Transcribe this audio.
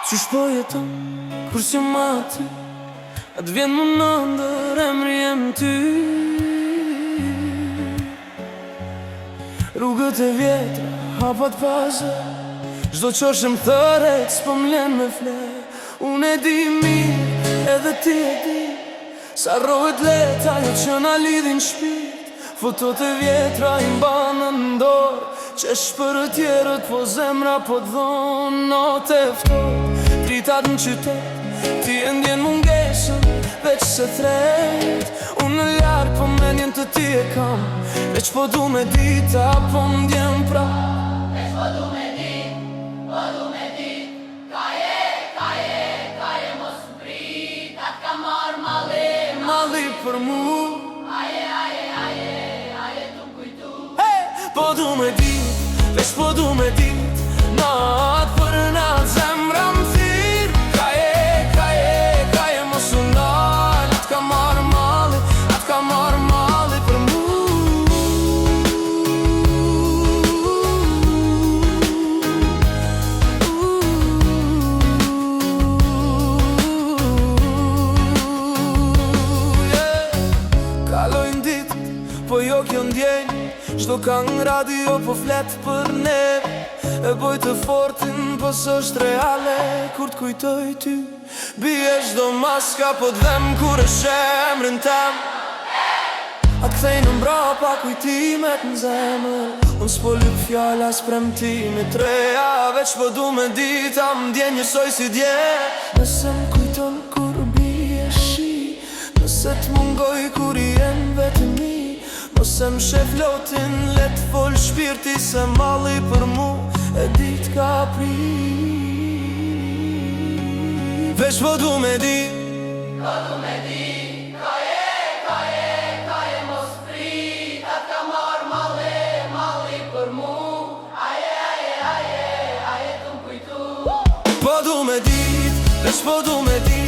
Qysh po jeton, kur si ma ty atë vjen më në ndër emri jem ty. Rrugët e vjetra, hapat pasë çdo qoshë më thëret, s'po m'len me fle. Unë e di mirë, edhe ti e di sa rrohet leta jo që na lidhin shpirt. Fotot e vjetra i mbanë në dorë, qesh për tjerët po zemra po t'dhonë. Notë e ftohtë, dritat në qytet, ti e ndjen mungesën veç se thret. Unë në larg po mendjen të ti e kam, veç po du me dita po m'ndjen pra. Veç po du me dit, po du me dit. Kaje mos m'prit, atë ka marrë Malli për mu. Aje tu m'kujtu. Po du me dit, veç po du me dit, natë për natë zemra m'thirë. Kaje mos u nalë, atë ka marrë malli për mu. Kalojnë ditë, po jo kjo ndjenjë, çdo këngë radio po flet për neve. E boj të fortin, po s'është reale kur t'kujtoj ty. Bie çdo maska po t'dhem kur e shemrin tem. A kthej në mbrapa kujtimet në zemër, unë s'po lyp fjalla s'premtimit reja. Veç po du me dita m'djen njësoj si dje. Nëse m'kujton kur bie shi, nëse t'mungoj kur jen vetëm mi, nëse m'shef lotin let fol shpirti se malli për mu e dit ka pri. Veç po du me di, Po du me dit, kaje mos prit, atë ka marrë malli për mu. Aje tu m'kujtu. po du me dit, veç po du me di,